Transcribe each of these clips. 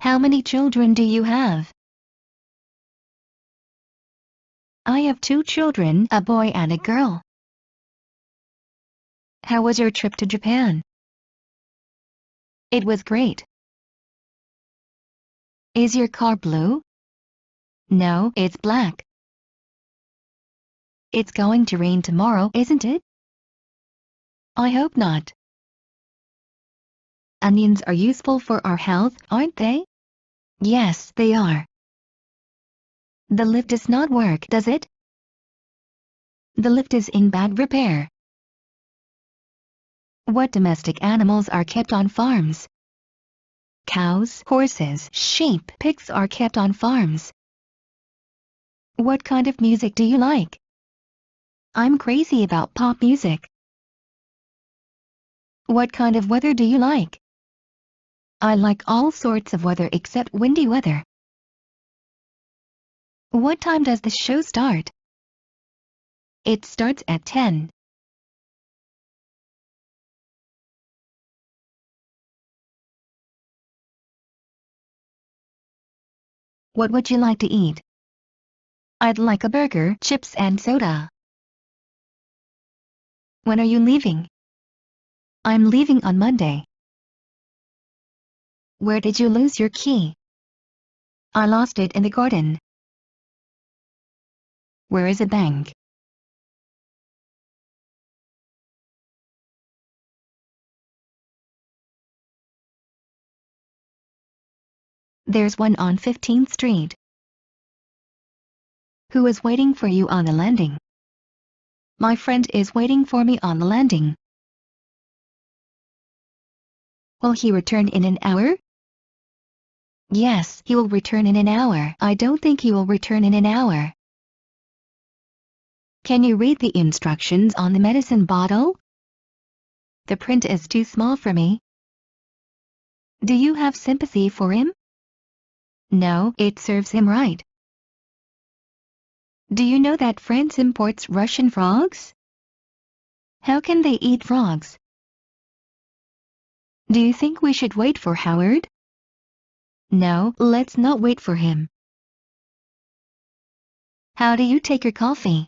How many children do you have? I have 2 children, a boy and a girl. How was your trip to Japan? It was great. Is your car blue? No, it's black. It's going to rain tomorrow, isn't it? I hope not. Onions are useful for our health, aren't they? Yes, they are. The lift does not work, does it? The lift is in bad repair. What domestic animals are kept on farms? Cows, horses, sheep, pigs are kept on farms. What kind of music do you like? I'm crazy about pop music. What kind of weather do you like? I like all sorts of weather except windy weather. What time does the show start? It starts at 10. What would you like to eat? I'd like a burger, chips and soda. When are you leaving? I'm leaving on Monday. Where did you lose your key? I lost it in the garden. Where is a bank? There's one on 15th Street. Who is waiting for you on the landing? My friend is waiting for me on the landing. Will he return in an hour? Yes, he will return in an hour. I don't think he will return in an hour. Can you read the instructions on the medicine bottle? The print is too small for me. Do you have sympathy for him? No, it serves him right. Do you know that France imports Russian frogs? How can they eat frogs? Do you think we should wait for Howard? No, let's not wait for him. How do you take your coffee?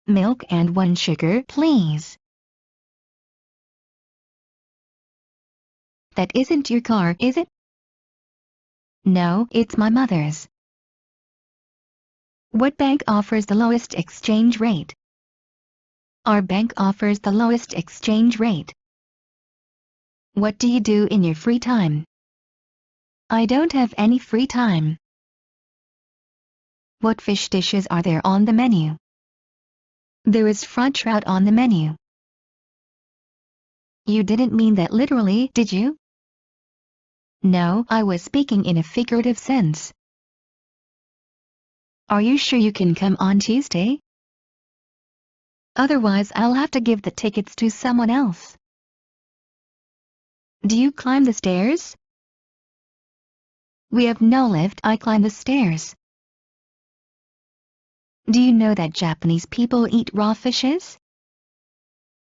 Milk and 1 sugar, please. That isn't your car, is it? No, it's my mother's. What bank offers the lowest exchange rate? Our bank offers the lowest exchange rate. What do you do in your free time? I don't have any free time. What fish dishes are there on the menu? There is fried trout on the menu. You didn't mean that literally, did you? No, I was speaking in a figurative sense. Are you sure you can come on Tuesday? Otherwise, I'll have to give the tickets to someone else. Do you climb the stairs? We have no lift. I climb the stairs. Do you know that Japanese people eat raw fishes?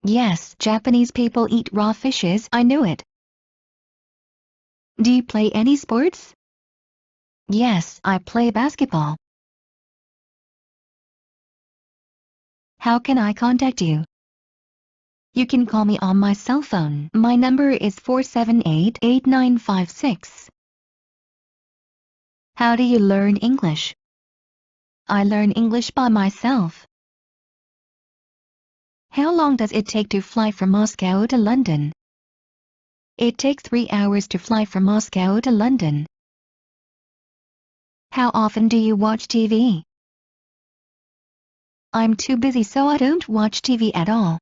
Yes, Japanese people eat raw fishes. I knew it. Do you play any sports? Yes, I play basketball. How can I contact you? You can call me on my cell phone. My number is 478-8956. How do you learn English? I learn English by myself. How long does it take to fly from Moscow to London? It takes 3 hours to fly from Moscow to London. How often do you watch TV? I'm too busy so I don't watch TV at all.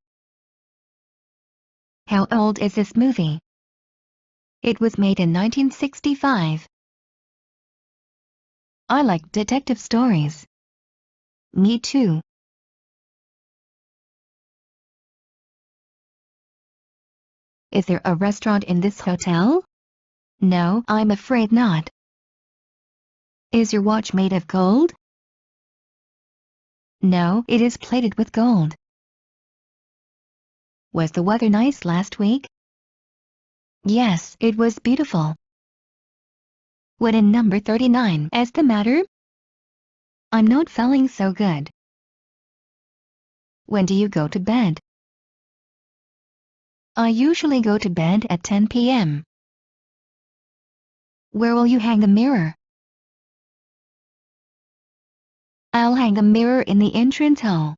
How old is this movie? It was made in 1965. I like detective stories. Me too. Is there a restaurant in this hotel? No, I'm afraid not. Is your watch made of gold? No, it is plated with gold. Was the weather nice last week? Yes, it was beautiful. What in number 39 is the matter? I'm not feeling so good. When do you go to bed? I usually go to bed at 10 p.m. Where will you hang the mirror? I'll hang the mirror in the entrance hall.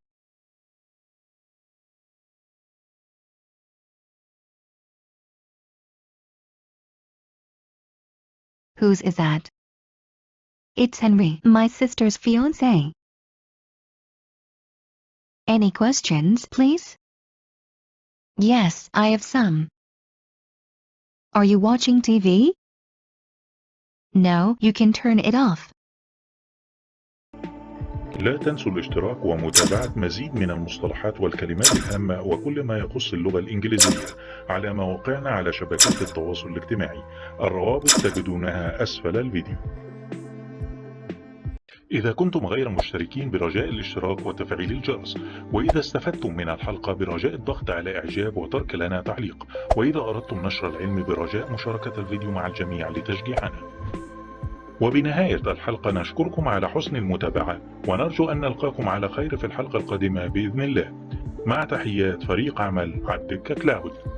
Whose is that? It's Henry, my sister's fiancé. Any questions, please? Yes, I have some. Are you watching TV? No, you can turn it off. لا تنسوا الاشتراك ومتابعة مزيد من المصطلحات والكلمات الهامة وكل ما يخص اللغة الإنجليزية على مواقعنا على شبكات التواصل الاجتماعي. الروابط تجدونها أسفل الفيديو. إذا كنتم غير مشتركين برجاء الاشتراك وتفعيل الجرس، وإذا استفدتم من الحلقة برجاء الضغط على إعجاب وترك لنا تعليق، وإذا أردتم نشر العلم برجاء مشاركة الفيديو مع الجميع لتشجيعنا. وبنهاية الحلقة نشكركم على حسن المتابعة ونرجو أن نلقاكم على خير في الحلقة القادمة بإذن الله. مع تحيات فريق عمل الدكة كلاود.